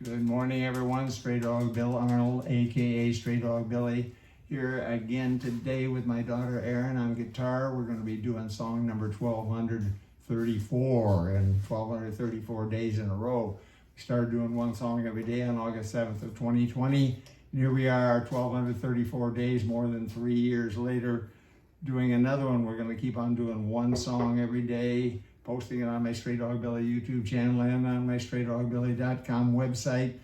Good morning, everyone. Straydog Bill Arnold, aka Straydog Billy, here again today with my daughter ERIN on guitar. We're going to be doing song number 1234 and 1234 days in a row. We started doing one song every day on August 7th of 2020. And here we are, 1234 days, more than 3 years later, doing another one. We're going to keep on doing one song every day, posting it on my Straydog Billy YouTube channel and on my straydogbilly.com website,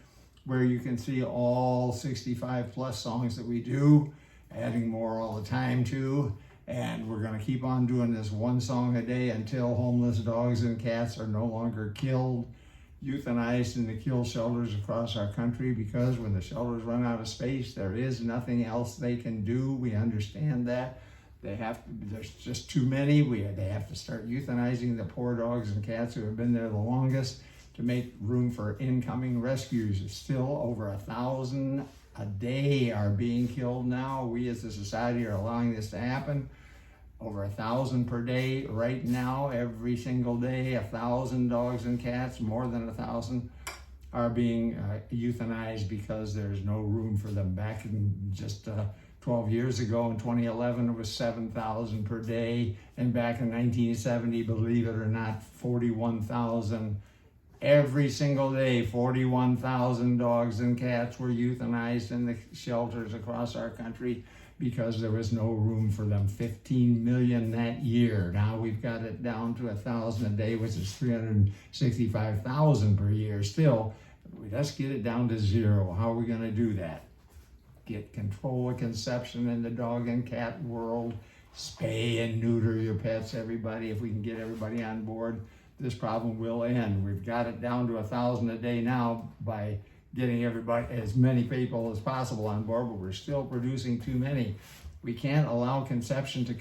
where you can see all 65 plus songs that we do, adding more all the time too. And we're going to keep on doing this one song a day until homeless dogs and cats are no longer killed, euthanized in the kill shelters across our country, because when the shelters run out of space, there is nothing else they can do. We understand that. There's just too many. They have to start euthanizing the poor dogs and cats who have been there the longest to make room for incoming rescues. It's still over 1,000 a day are being killed now. We as a society are allowing this to happen. Over 1,000 per day right now, every single day. 1,000 dogs and cats, more than 1,000, are being euthanized because there's no room for them. Back in just 12 years ago in 2011, it was 7,000 per day. And back in 1970, believe it or not, 41,000 every single day. 41,000 dogs and cats were euthanized in the shelters across our country because there was no room for them. 15 million that year. Now we've got it down to 1,000 a day, which is 365,000 per year. Still, let's get it down to zero. How are we going to do that? Get control of conception in the dog and cat world. Spay and neuter your pets, everybody. If we can get everybody on board, this problem will end. We've got it down to 1,000 a day now by getting everybody, as many people as possible on board, but we're still producing too many. We can't allow conception to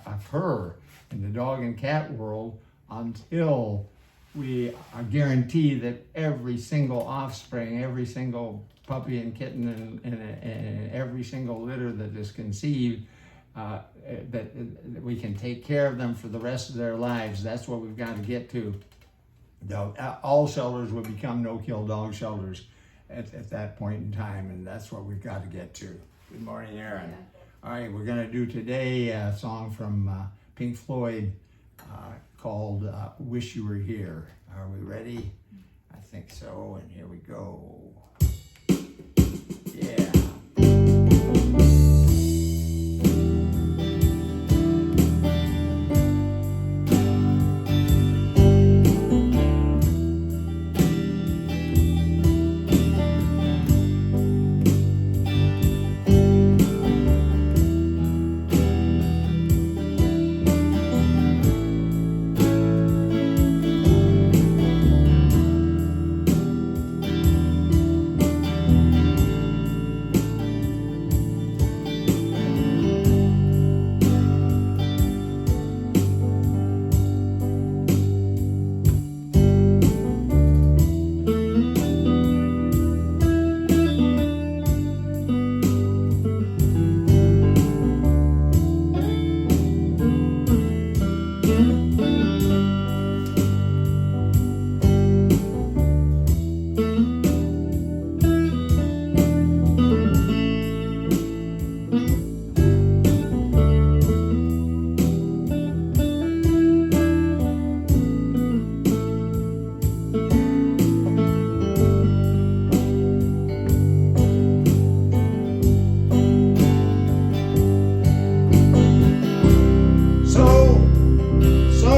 occur in the dog and cat world until we guarantee that every single offspring, every single puppy and kitten and every single litter that is conceived, that we can take care of them for the rest of their lives. That's what we've got to get to. All shelters will become no-kill dog shelters at that point in time, and that's what we've got to get to. Good morning, ERIN. Yeah. All right, we're going to do today a song from Pink Floyd called Wish You Were Here. Are we ready? I think so, and here we go. Yeah.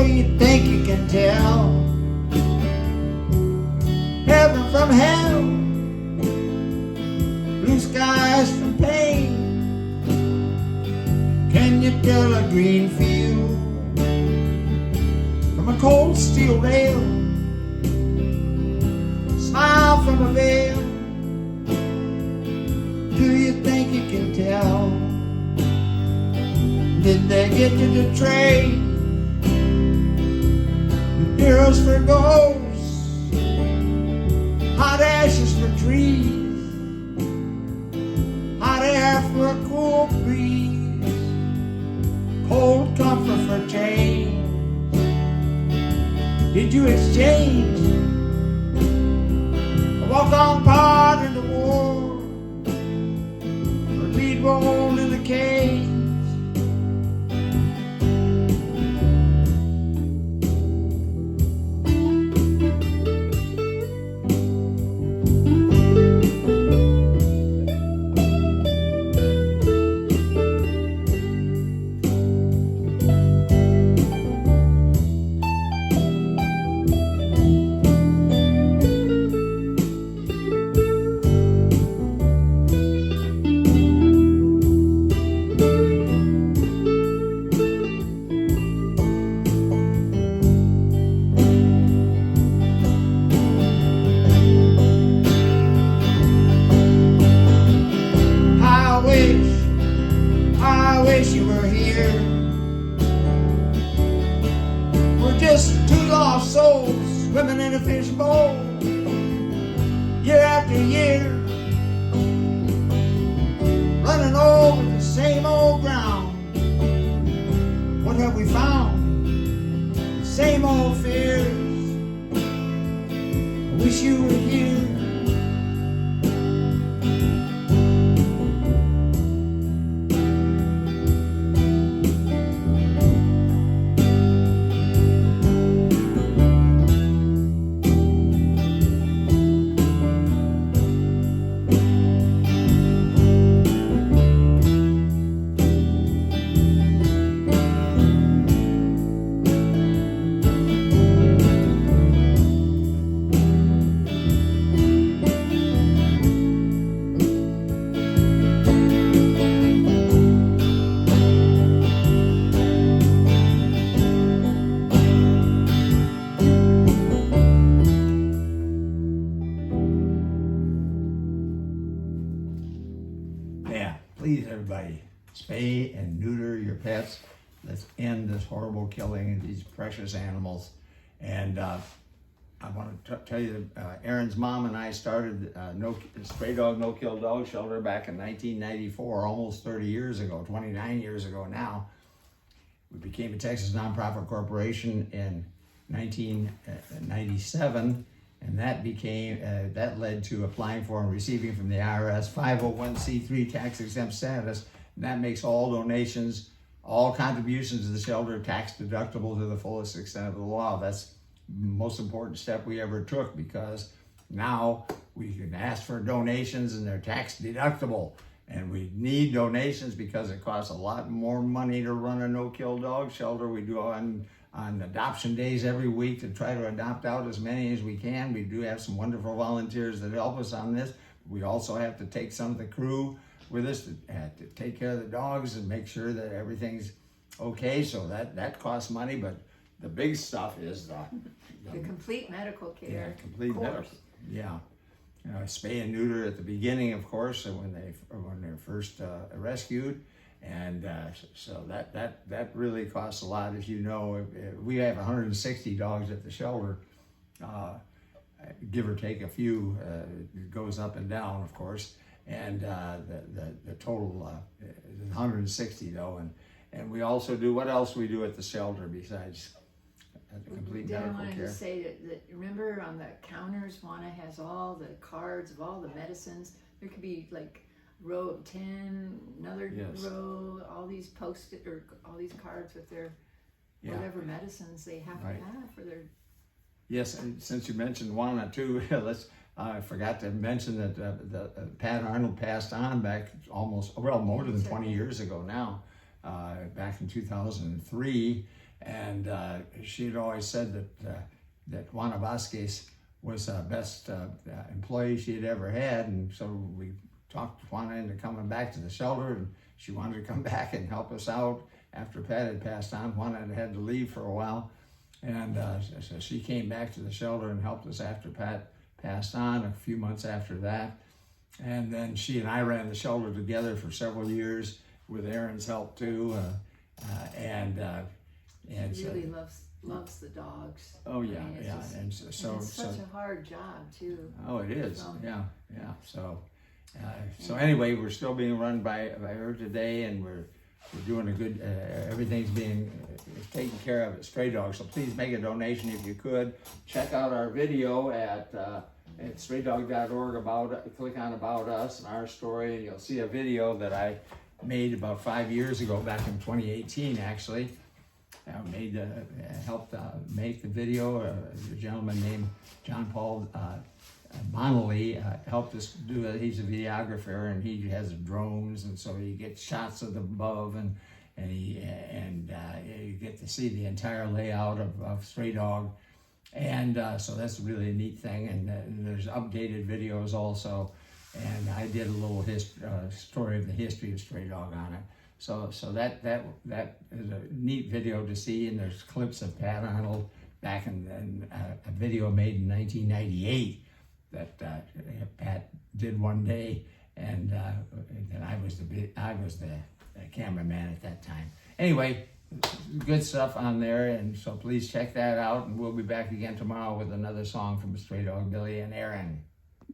You think you can tell heaven from hell, blue skies from pain? Can you tell a green field from a cold steel rail, smile from a veil? Do you think you can tell? Did they get to the trade? Heroes for ghosts, hot ashes for trees, hot air for a cool breeze, cold comfort for change. Did you exchange walk on part in the war, or lead role in the cage. I wish you were here. We're just two lost souls swimming in a fishbowl, year after year, running over the same old ground. What have we found? The same old fears. I wish you were here. Please, everybody, spay and neuter your pets. Let's end this horrible killing of these precious animals. And I want to tell you, ERIN's mom and I started Straydog No-Kill Dog Shelter back in 1994, almost 30 years ago, 29 years ago now. We became a Texas nonprofit corporation in 1997. And that that led to applying for and receiving from the IRS 501c3 tax exempt status. And that makes all donations, all contributions to the shelter tax deductible to the fullest extent of the law. That's the most important step we ever took, because now we can ask for donations and they're tax deductible. And we need donations because it costs a lot more money to run a no-kill dog shelter. We do on adoption days every week to try to adopt out as many as we can. We do have some wonderful volunteers that help us on this. We also have to take some of the crew with us to take care of the dogs and make sure that everything's okay. So that costs money, but the big stuff is the complete medical care. Yeah, complete medical. Yeah. Spay and neuter at the beginning, of course, when they're first rescued. And so that really costs a lot. As you know, we have 160 dogs at the shelter, give or take a few. It goes up and down, of course. And the total is 160 though. And we also do, what else we do at the shelter besides the complete medical care? I wanted to say that remember on the counters, Juana has all the cards of all the medicines. There could be like row 10, another row, all these post-it or all these cards with their whatever medicines they have to have for their. Yes, and since you mentioned Juana too, I forgot to mention that Pat Arnold passed on back more than 20 years ago now, back in 2003, and she had always said that Juana Vasquez was the best employee she had ever had, and so we talked Juana into coming back to the shelter, and she wanted to come back and help us out after Pat had passed on. Juana had to leave for a while, and so she came back to the shelter and helped us after Pat passed on, a few months after that. And then she and I ran the shelter together for several years with ERIN's help too, She really loves the dogs. Oh yeah, yeah, and it's such a hard job too. Oh, it is. Yeah. So anyway, we're still being run by her today, and we're doing a good. Everything's being taken care of at Straydog. So please make a donation if you could. Check out our video at at straydog.org click on About Us and Our Story, and you'll see a video that I made about 5 years ago, back in 2018 actually. Helped make the video. A gentleman named John Paul Bonnelly helped us do it. He's a videographer and he has drones, and so you get shots of the above, and you get to see the entire layout of Straydog, and so that's really a neat thing. And there's updated videos also, and I did a little story of the history of Straydog on it. So that is a neat video to see, and there's clips of Pat Arnold back in a video made in 1998 that Pat did one day, and I was the cameraman at that time. Anyway, good stuff on there, and so please check that out, and we'll be back again tomorrow with another song from Straydog Billy and ERIN.